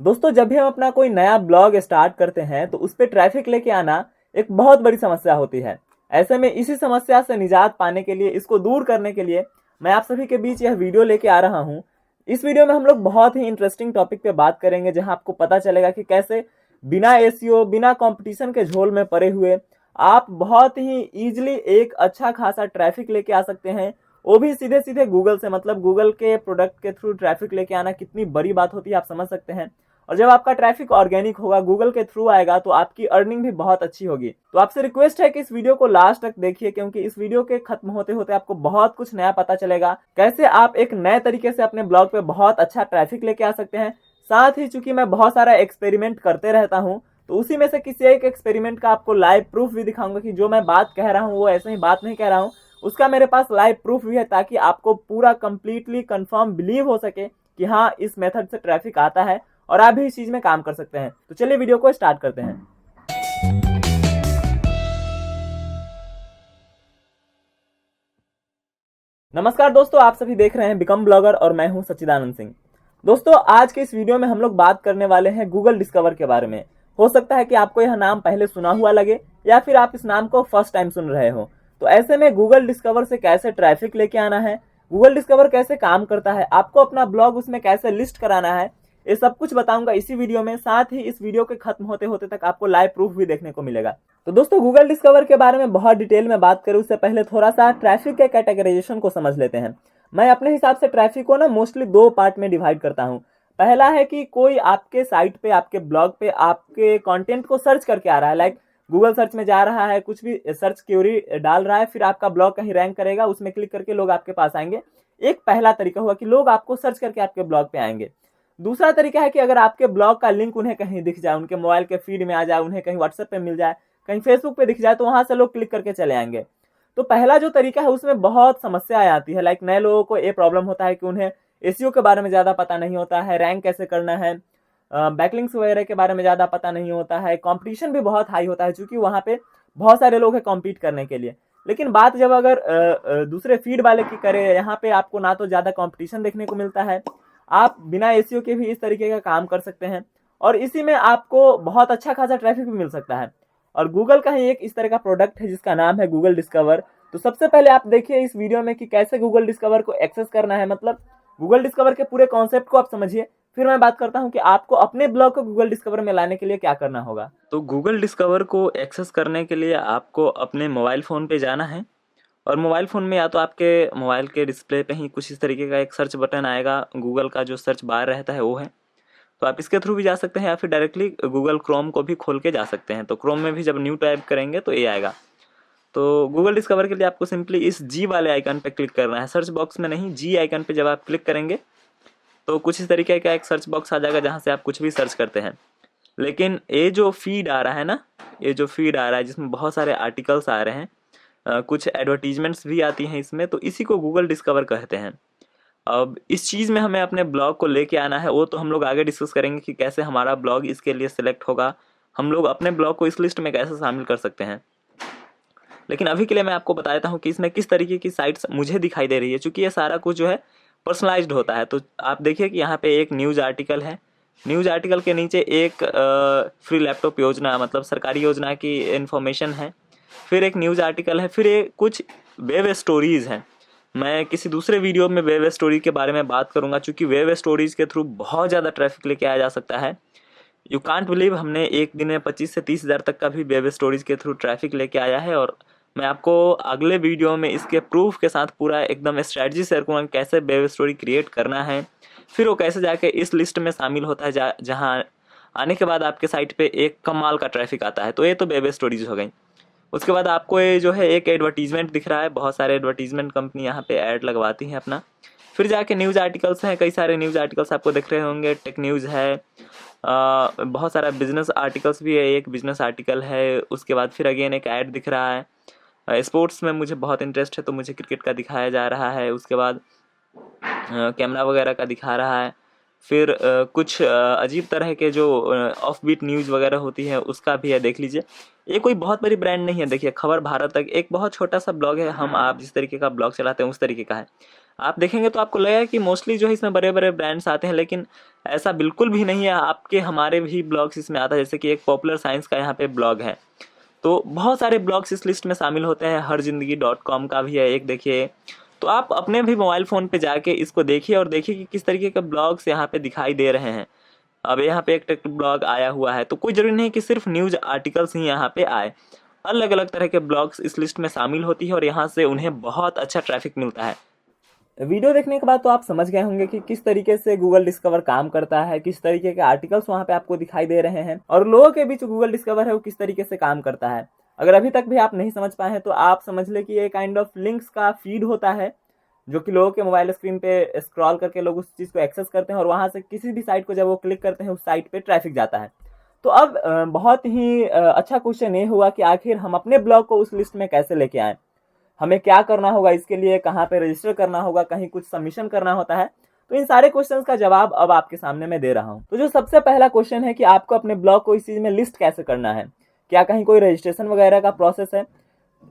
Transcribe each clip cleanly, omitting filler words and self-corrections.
दोस्तों, जब भी हम अपना कोई नया ब्लॉग स्टार्ट करते हैं तो उस पर ट्रैफिक लेके आना एक बहुत बड़ी समस्या होती है। ऐसे में इसी समस्या से निजात पाने के लिए, इसको दूर करने के लिए मैं आप सभी के बीच यह वीडियो लेके आ रहा हूं। इस वीडियो में हम लोग बहुत ही इंटरेस्टिंग टॉपिक पे बात करेंगे, जहां आपको पता चलेगा कि कैसे बिना एसीओ, बिना कंपटीशन के झोल में पड़े हुए आप बहुत ही ईजिली एक अच्छा खासा ट्रैफिक लेके आ सकते हैं। वो भी सीधे सीधे गूगल से, मतलब गूगल के प्रोडक्ट के थ्रू ट्रैफिक लेके आना कितनी बड़ी बात होती है, आप समझ सकते हैं। और जब आपका ट्रैफिक ऑर्गेनिक होगा, गूगल के थ्रू आएगा, तो आपकी अर्निंग भी बहुत अच्छी होगी। तो आपसे रिक्वेस्ट है कि इस वीडियो को लास्ट तक देखिए, क्योंकि इस वीडियो के खत्म होते होते आपको बहुत कुछ नया पता चलेगा, कैसे आप एक नए तरीके से अपने ब्लॉग पे बहुत अच्छा ट्रैफिक लेके आ सकते हैं। साथ ही चूंकि मैं बहुत सारा एक्सपेरिमेंट करते रहता हूँ, तो उसी में से किसी एक एक्सपेरिमेंट का आपको लाइव प्रूफ भी दिखाऊंगा कि जो मैं बात कह रहा हूँ वो ऐसे ही बात नहीं कह रहा हूँ, उसका मेरे पास लाइव प्रूफ भी है, ताकि आपको पूरा कंप्लीटली कंफर्म बिलीव हो सके कि हाँ, इस मेथड से ट्रैफिक आता है और आप भी इस चीज में काम कर सकते हैं। तो चलिए वीडियो को स्टार्ट करते हैं। नमस्कार दोस्तों, आप सभी देख रहे हैं बिकम ब्लॉगर और मैं हूं सच्चिदानंद सिंह। दोस्तों, आज के इस वीडियो में हम लोग बात करने वाले हैं गूगल डिस्कवर के बारे में। हो सकता है कि आपको यह नाम पहले सुना हुआ लगे, या फिर आप इस नाम को फर्स्ट टाइम सुन रहे हो। तो ऐसे में गूगल डिस्कवर से कैसे ट्रैफिक लेके आना है, गूगल डिस्कवर कैसे काम करता है, आपको अपना ब्लॉग उसमें कैसे लिस्ट कराना है, ये सब कुछ बताऊंगा इसी वीडियो में। साथ ही इस वीडियो के खत्म होते होते तक आपको लाइव प्रूफ भी देखने को मिलेगा। तो दोस्तों, गूगल डिस्कवर के बारे में बहुत डिटेल में बात करूं उससे पहले थोड़ा सा ट्रैफिक के कैटेगराइजेशन को समझ लेते हैं। मैं अपने हिसाब से ट्रैफिक को ना मोस्टली दो पार्ट में डिवाइड करता हूं। पहला है कि कोई आपके साइट पे, आपके ब्लॉग पे आपके कंटेंट को सर्च करके आ रहा है, लाइक गूगल सर्च में जा रहा है, कुछ भी सर्च क्वेरी डाल रहा है, फिर आपका ब्लॉग कहीं रैंक करेगा, उसमें क्लिक करके लोग आपके पास आएंगे। एक पहला तरीका हुआ कि लोग आपको सर्च करके आपके ब्लॉग पे आएंगे। दूसरा तरीका है कि अगर आपके ब्लॉग का लिंक उन्हें कहीं दिख जाए, उनके मोबाइल के फीड में आ जाए, उन्हें कहीं व्हाट्सएप पे मिल जाए, कहीं फेसबुक पे दिख जाए, तो वहां से लोग क्लिक करके चले आएंगे। तो पहला जो तरीका है उसमें बहुत समस्याएं आती है। लाइक नए लोगों को ये प्रॉब्लम होता है कि उन्हें एसईओ के बारे में ज्यादा पता नहीं होता है, रैंक कैसे करना है, बैकलिंक्स वगैरह के बारे में ज्यादा पता नहीं होता है, कंपटीशन भी बहुत हाई होता है, क्योंकि वहां पे बहुत सारे लोग हैं कॉम्पीट करने के लिए। लेकिन बात जब अगर दूसरे फीड वाले की करें, यहाँ पे आपको ना तो ज्यादा कंपटीशन देखने को मिलता है, आप बिना एसईओ के भी इस तरीके का काम कर सकते हैं, और इसी में आपको बहुत अच्छा खासा ट्रैफिक भी मिल सकता है। और गूगल का ही एक इस तरह का प्रोडक्ट है जिसका नाम है गूगल डिस्कवर। तो सबसे पहले आप देखिए इस वीडियो में कि कैसे गूगल डिस्कवर को एक्सेस करना है, मतलब गूगल डिस्कवर के पूरे कॉन्सेप्ट को आप समझिए। फिर मैं बात करता हूं कि आपको अपने ब्लॉग को गूगल डिस्कवर में लाने के लिए क्या करना होगा। तो गूगल डिस्कवर को एक्सेस करने के लिए आपको अपने मोबाइल फ़ोन पे जाना है। और मोबाइल फ़ोन में या तो आपके मोबाइल के डिस्प्ले पे ही कुछ इस तरीके का एक सर्च बटन आएगा, गूगल का जो सर्च बार रहता है वो है। तो आप इसके थ्रू भी जा सकते हैं, या फिर डायरेक्टली गूगल क्रोम को भी खोल के जा सकते हैं। तो क्रोम में भी जब न्यू टाइप करेंगे तो ये आएगा। तो गूगल डिस्कवर के लिए आपको सिंपली इस जी वाले आइकन पे क्लिक करना है, सर्च बॉक्स में नहीं, जी आइकन पे जब आप क्लिक करेंगे तो कुछ इस तरीके का एक सर्च बॉक्स आ जाएगा जहाँ से आप कुछ भी सर्च करते हैं। लेकिन ये जो फीड आ रहा है ना, ये जो फीड आ रहा है जिसमें बहुत सारे आर्टिकल्स आ रहे हैं, कुछ एडवर्टीजमेंट्स भी आती हैं इसमें, तो इसी को गूगल डिस्कवर कहते हैं। अब इस चीज़ में हमें अपने ब्लॉग को लेके आना है, वो तो हम लोग आगे डिस्कस करेंगे कि कैसे हमारा ब्लॉग इसके लिए सिलेक्ट होगा, हम लोग अपने ब्लॉग को इस लिस्ट में कैसे शामिल कर सकते हैं। लेकिन अभी के लिए मैं आपको बता देता हूँ कि इसमें किस तरीके की साइट्स मुझे दिखाई दे रही है, क्योंकि ये सारा कुछ जो है पर्सनलाइज्ड होता है। तो आप देखिए कि यहाँ पे एक न्यूज़ आर्टिकल है, न्यूज़ आर्टिकल के नीचे एक फ्री लैपटॉप योजना, मतलब सरकारी योजना की इन्फॉर्मेशन है, फिर एक न्यूज़ आर्टिकल है, फिर एक कुछ वेब स्टोरीज़ हैं। मैं किसी दूसरे वीडियो में वेब स्टोरी के बारे में बात करूंगा, क्योंकि वेब स्टोरीज़ के थ्रू बहुत ज़्यादा ट्रैफिक लेके आया जा सकता है। यू कांट बिलीव, हमने एक दिन में 25 से 30 हज़ार तक का भी वेब स्टोरीज़ के थ्रू ट्रैफिक लेके आया है। और मैं आपको अगले वीडियो में इसके प्रूफ के साथ पूरा एकदम स्ट्रैटेजी शेयर करूँगा कैसे वेब स्टोरी क्रिएट करना है, फिर वो कैसे जाके इस लिस्ट में शामिल होता है, जहाँ आने के बाद आपके साइट पे एक कमाल का ट्रैफिक आता है। तो ये तो वेब स्टोरीज हो गई। उसके बाद आपको ये जो है एक एडवर्टीजमेंट दिख रहा है, बहुत सारे एडवर्टीजमेंट कंपनी यहाँ पे ऐड लगवाती हैं अपना। फिर जाके न्यूज़ आर्टिकल्स हैं, कई सारे न्यूज़ आर्टिकल्स आपको दिख रहे होंगे, टेक न्यूज़ है, बहुत सारा बिजनेस आर्टिकल्स भी है, एक बिजनेस आर्टिकल है। उसके बाद फिर अगेन एक ऐड दिख रहा है। स्पोर्ट्स में मुझे बहुत इंटरेस्ट है तो मुझे क्रिकेट का दिखाया जा रहा है। उसके बाद कैमरा वगैरह का दिखा रहा है। फिर कुछ अजीब तरह के जो ऑफ बीट न्यूज़ वगैरह होती है उसका भी है, देख लीजिए। ये कोई बहुत बड़ी ब्रांड नहीं है, देखिए खबर भारत तक एक बहुत छोटा सा ब्लॉग है, हम आप जिस तरीके का ब्लॉग चलाते हैं उस तरीके का है। आप देखेंगे तो आपको लगेगा कि मोस्टली जो है इसमें बड़े बड़े ब्रांड्स आते हैं, लेकिन ऐसा बिल्कुल भी नहीं है। आपके हमारे भी ब्लॉग्स इसमें आता है, जैसे कि एक पॉपुलर साइंस का यहाँ पे ब्लॉग है, तो बहुत सारे ब्लॉग्स इस लिस्ट में शामिल होते हैं। हरजिंदगी.com का भी है एक, देखिए। तो आप अपने भी मोबाइल फ़ोन पे जाके इसको देखिए और देखिए कि किस तरीके के ब्लॉग्स यहाँ पे दिखाई दे रहे हैं। अब यहाँ पे एक टेक ब्लॉग आया हुआ है, तो कोई ज़रूरी नहीं कि सिर्फ न्यूज़ आर्टिकल्स ही यहाँ पे आए। अलग अलग तरह के ब्लॉग्स इस लिस्ट में शामिल होती है और यहाँ से उन्हें बहुत अच्छा ट्रैफिक मिलता है। वीडियो देखने के बाद तो आप समझ गए होंगे कि किस तरीके से गूगल डिस्कवर काम करता है, किस तरीके के आर्टिकल्स वहां पे आपको दिखाई दे रहे हैं और लोगों के बीच गूगल डिस्कवर है वो किस तरीके से काम करता है। अगर अभी तक भी आप नहीं समझ पाए हैं तो आप समझ ले कि ये काइंड ऑफ लिंक्स का फीड होता है, जो कि लोगों के मोबाइल स्क्रीन पे स्क्रॉल करके लोग उस चीज़ को एक्सेस करते हैं और वहां से किसी भी साइट को जब वो क्लिक करते हैं उस साइट पे ट्रैफिक जाता है। तो अब बहुत ही अच्छा क्वेश्चन ये हुआ कि आखिर हम अपने ब्लॉग को उस लिस्ट में कैसे लेके आए, हमें क्या करना होगा इसके लिए, कहाँ पे रजिस्टर करना होगा, कहीं कुछ सबमिशन करना होता है। तो इन सारे क्वेश्चंस का जवाब अब आपके सामने मैं दे रहा हूँ। तो जो सबसे पहला क्वेश्चन है कि आपको अपने ब्लॉग को इस चीज में लिस्ट कैसे करना है, क्या कहीं कोई रजिस्ट्रेशन वगैरह का प्रोसेस है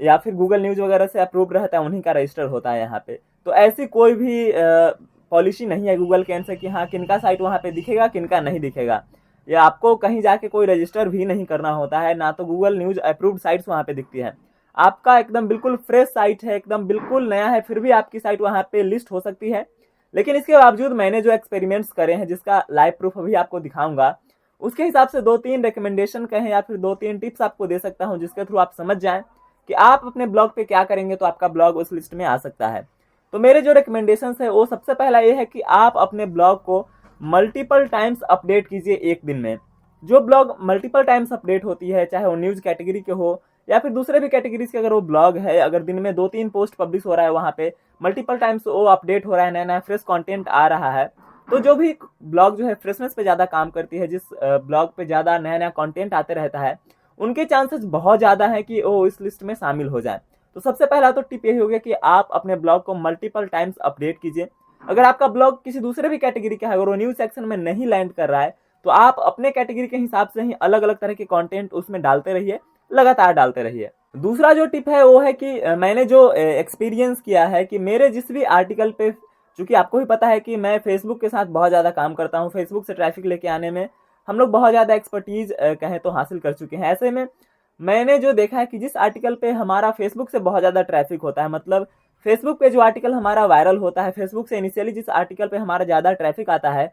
या फिर गूगल न्यूज वगैरह से अप्रूव रहता है, उन्हीं का रजिस्टर होता है यहाँ पे। तो ऐसी कोई भी पॉलिसी नहीं है गूगल के एंड से कि हाँ किनका साइट वहाँ पे दिखेगा किनका नहीं दिखेगा, या आपको कहीं जाके कोई रजिस्टर भी नहीं करना होता है, ना तो गूगल न्यूज अप्रूव्ड साइट्स वहाँ पे दिखती है। आपका एकदम बिल्कुल फ्रेश साइट है, एकदम बिल्कुल नया है, फिर भी आपकी साइट वहाँ पे लिस्ट हो सकती है। लेकिन इसके बावजूद मैंने जो एक्सपेरिमेंट्स करे हैं, जिसका लाइव प्रूफ अभी आपको दिखाऊंगा, उसके हिसाब से 2-3 रिकमेंडेशन कहें या फिर 2-3 टिप्स आपको दे सकता हूँ, जिसके थ्रू आप समझ जाएं कि आप अपने ब्लॉग पे क्या करेंगे तो आपका ब्लॉग उस लिस्ट में आ सकता है। तो मेरे जो रिकमेंडेशन है वो सबसे पहला ये है कि आप अपने ब्लॉग को मल्टीपल टाइम्स अपडेट कीजिए एक दिन में। जो ब्लॉग मल्टीपल टाइम्स अपडेट होती है, चाहे वो न्यूज कैटेगरी के हो या फिर दूसरे भी कैटेगरीज के, अगर वो ब्लॉग है, अगर दिन में 2-3 पोस्ट पब्लिश हो रहा है, वहाँ पे मल्टीपल टाइम्स वो अपडेट हो रहा है, नया नया फ्रेश कंटेंट आ रहा है, तो जो भी ब्लॉग जो है फ्रेशनेस पे ज़्यादा काम करती है, जिस ब्लॉग पे ज़्यादा नया नया कंटेंट आते रहता है, उनके चांसेस बहुत ज़्यादा है कि वो इस लिस्ट में शामिल हो जाए। तो सबसे पहला तो टिप यही हो गया कि आप अपने ब्लॉग को मल्टीपल टाइम्स अपडेट कीजिए। अगर आपका ब्लॉग किसी दूसरे भी कैटेगरी का है, अगर वो न्यूज सेक्शन में नहीं लैंड कर रहा है, तो आप अपने कैटेगरी के हिसाब से ही अलग अलग तरह के कंटेंट उसमें डालते रहिए, लगातार डालते रहिए। दूसरा जो टिप है वो है कि मैंने जो एक्सपीरियंस किया है कि मेरे जिस भी आर्टिकल पे, चूंकि आपको भी पता है कि मैं फेसबुक के साथ बहुत ज़्यादा काम करता हूँ, फेसबुक से ट्रैफिक लेके आने में हम लोग बहुत ज़्यादा एक्सपर्टीज कहें तो हासिल कर चुके हैं। ऐसे में मैंने जो देखा है कि जिस आर्टिकल पे हमारा फेसबुक से बहुत ज़्यादा ट्रैफिक होता है, मतलब फेसबुक पे जो आर्टिकल हमारा वायरल होता है, फेसबुक से इनिशियली जिस आर्टिकल पे हमारा ज़्यादा ट्रैफिक आता है,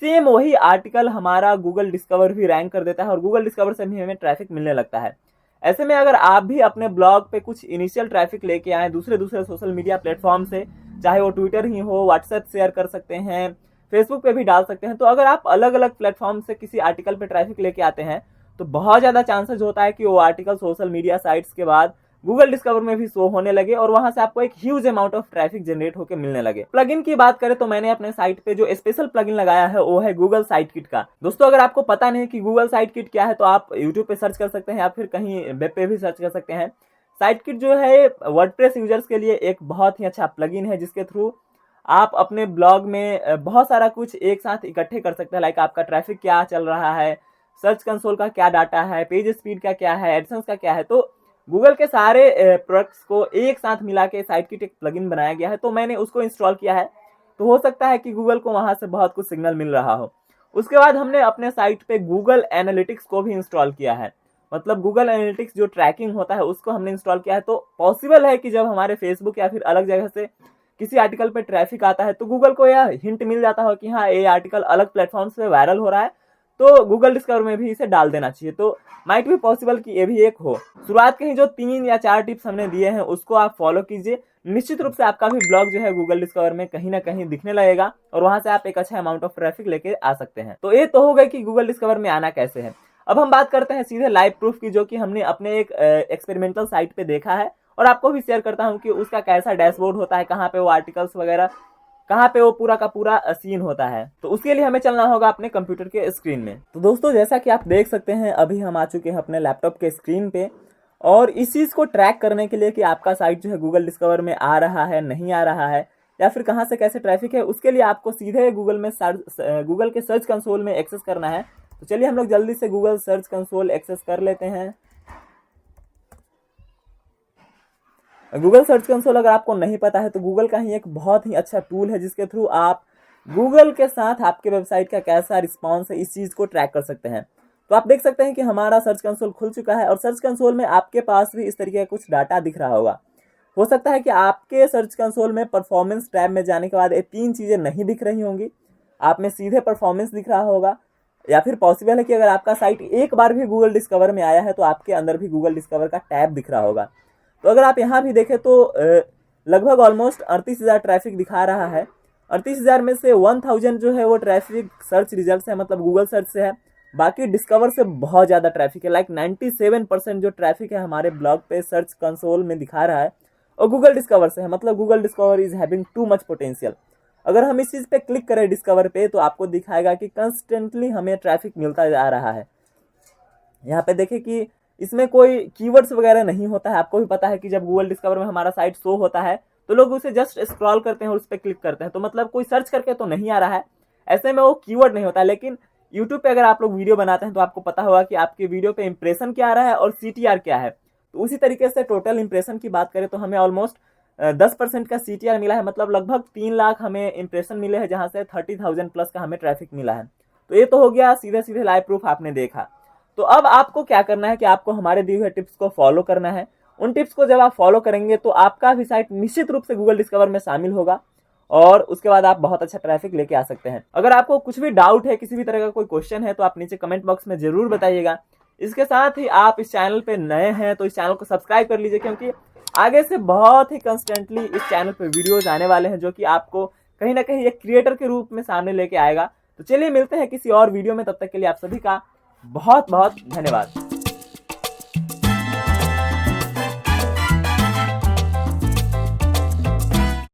सेम वही आर्टिकल हमारा गूगल डिस्कवर भी रैंक कर देता है और गूगल डिस्कवर से भी हमें ट्रैफिक मिलने लगता है। ऐसे में अगर आप भी अपने ब्लॉग पे कुछ इनिशियल ट्रैफिक लेके आए दूसरे दूसरे सोशल मीडिया प्लेटफॉर्म से, चाहे वो ट्विटर ही हो, व्हाट्सएप शेयर कर सकते हैं, फेसबुक पे भी डाल सकते हैं, तो अगर आप अलग अलग प्लेटफॉर्म से किसी आर्टिकल पे ट्रैफिक लेके आते हैं तो बहुत ज़्यादा चांसेस होता है कि वो आर्टिकल सोशल मीडिया साइट्स के बाद गूगल डिस्कवर में भी शो होने लगे और वहां से आपको एक huge amount of traffic generate होकर मिलने लगे। प्लगइन की बात करें तो मैंने अपने साइट पे जो स्पेशल प्लगइन लगाया है वो है गूगल साइट किट का। दोस्तों अगर आपको पता नहीं कि गूगल साइट किट क्या है तो आप यूट्यूब पे सर्च कर सकते हैं या फिर कहीं वेब पे भी सर्च कर सकते हैं। साइट किट जो है वर्डप्रेस यूजर्स के लिए एक बहुत ही अच्छा प्लगइन है, जिसके थ्रू आप अपने ब्लॉग में बहुत सारा कुछ एक साथ इकट्ठे कर सकते हैं। लाइक आपका ट्रैफिक क्या चल रहा है, सर्च कंसोल का क्या डाटा है, पेज स्पीड का क्या है, एडसेंस का क्या है, तो गूगल के सारे प्रोडक्ट्स को एक साथ मिला के साइट किट एक प्लगइन बनाया गया है। तो मैंने उसको इंस्टॉल किया है, तो हो सकता है कि गूगल को वहां से बहुत कुछ सिग्नल मिल रहा हो। उसके बाद हमने अपने साइट पे गूगल एनालिटिक्स को भी इंस्टॉल किया है, मतलब गूगल एनालिटिक्स जो ट्रैकिंग होता है उसको हमने इंस्टॉल किया है। तो पॉसिबल है कि जब हमारे फेसबुक या फिर अलग जगह से किसी आर्टिकल पे ट्रैफिक आता है तो गूगल को यह हिंट मिल जाता हो कि हाँ ये आर्टिकल अलग प्लेटफॉर्म्स पे वायरल हो रहा है, तो गूगल डिस्कवर में भी इसे डाल देना चाहिए। तो माइट भी पॉसिबल कि ये भी एक हो। शुरुआत के ही जो 3 या 4 टिप्स हमने दिए हैं उसको आप फॉलो कीजिए, निश्चित रूप से आपका भी ब्लॉग जो है गूगल डिस्कवर में कहीं ना कहीं दिखने लगेगा और वहां से आप एक अच्छा अमाउंट ऑफ ट्रैफिक लेके आ सकते हैं। तो ये तो हो गया कि गूगल डिस्कवर में आना कैसे है। अब हम बात करते हैं सीधे लाइव प्रूफ की, जो कि हमने अपने एक एक्सपेरिमेंटल साइट पे देखा है और आपको भी शेयर करता हूँ कि उसका कैसा डैशबोर्ड होता है, कहाँ पे वो आर्टिकल्स वगैरह, कहाँ पे वो पूरा का पूरा सीन होता है। तो उसके लिए हमें चलना होगा अपने कंप्यूटर के स्क्रीन में। तो दोस्तों जैसा कि आप देख सकते हैं अभी हम आ चुके हैं अपने लैपटॉप के स्क्रीन पे, और इस चीज़ को ट्रैक करने के लिए कि आपका साइट जो है गूगल डिस्कवर में आ रहा है नहीं आ रहा है या फिर कहाँ से कैसे ट्रैफिक है, उसके लिए आपको सीधे गूगल के सर्च कंसोल में एक्सेस करना है। तो चलिए हम लोग जल्दी से गूगल सर्च कंसोल एक्सेस कर लेते हैं। गूगल सर्च कंसोल अगर आपको नहीं पता है तो गूगल का ही एक बहुत ही अच्छा टूल है जिसके थ्रू आप गूगल के साथ आपके वेबसाइट का कैसा रिस्पॉन्स है इस चीज़ को ट्रैक कर सकते हैं। तो आप देख सकते हैं कि हमारा सर्च कंसोल खुल चुका है और सर्च कंसोल में आपके पास भी इस तरीके का कुछ डाटा दिख रहा होगा। हो सकता है कि आपके सर्च कंसोल में परफॉर्मेंस टैब में जाने के बाद ये 3 चीज़ें नहीं दिख रही होंगी, आप में सीधे परफॉर्मेंस दिख रहा होगा, या फिर पॉसिबल है कि अगर आपका साइट एक बार भी गूगल डिस्कवर में आया है तो आपके अंदर भी गूगल डिस्कवर का टैब दिख रहा होगा। तो अगर आप यहाँ भी देखें तो लगभग ऑलमोस्ट 38,000 ट्रैफिक दिखा रहा है। 38,000 में से 1000 जो है वो ट्रैफिक सर्च रिजल्ट से है, मतलब गूगल सर्च से है। बाकी डिस्कवर से बहुत ज़्यादा ट्रैफिक है, लाइक 97% जो ट्रैफिक है हमारे ब्लॉग पे सर्च कंसोल में दिखा रहा है और गूगल डिस्कवर से है, मतलब Google discover is having too much potential. अगर हम इस चीज़ पे क्लिक करें डिस्कवर पे तो आपको दिखाएगा कि कंस्टेंटली हमें ट्रैफिक मिलता जा रहा है। यहाँ पे देखें कि इसमें कोई कीवर्ड्स वगैरह नहीं होता है। आपको भी पता है कि जब गूगल डिस्कवर में हमारा साइट शो होता है तो लोग उसे जस्ट स्क्रॉल करते हैं और उस पर क्लिक करते हैं, तो मतलब कोई सर्च करके तो नहीं आ रहा है, ऐसे में वो कीवर्ड नहीं होता है। लेकिन यूट्यूब पे अगर आप लोग वीडियो बनाते हैं तो आपको पता होगा कि आपके वीडियो पे इंप्रेशन क्या आ रहा है और CTR क्या है। तो उसी तरीके से टोटल इंप्रेशन की बात करें तो हमें ऑलमोस्ट 10% का CTR मिला है, मतलब लगभग 3 लाख हमें इंप्रेशन मिले हैं, जहाँ से 30,000 प्लस का हमें ट्रैफिक मिला है। तो ये तो हो गया सीधे सीधे लाइव प्रूफ आपने देखा। तो अब आपको क्या करना है कि आपको हमारे दिए हुए टिप्स को फॉलो करना है। उन टिप्स को जब आप फॉलो करेंगे तो आपका भी साइट निश्चित रूप से गूगल डिस्कवर में शामिल होगा और उसके बाद आप बहुत अच्छा ट्रैफिक लेके आ सकते हैं। अगर आपको कुछ भी डाउट है, किसी भी तरह का कोई क्वेश्चन है तो आप नीचे कमेंट बॉक्स में जरूर बताइएगा। इसके साथ ही आप इस चैनल पे नए हैं तो इस चैनल को सब्सक्राइब कर लीजिए, क्योंकि आगे से बहुत ही कंस्टेंटली इस चैनल पे वीडियोज आने वाले हैं जो कि आपको कहीं ना कहीं एक क्रिएटर के रूप में सामने लेके आएगा। तो चलिए मिलते हैं किसी और वीडियो में, तब तक के लिए आप सभी का बहुत बहुत धन्यवाद।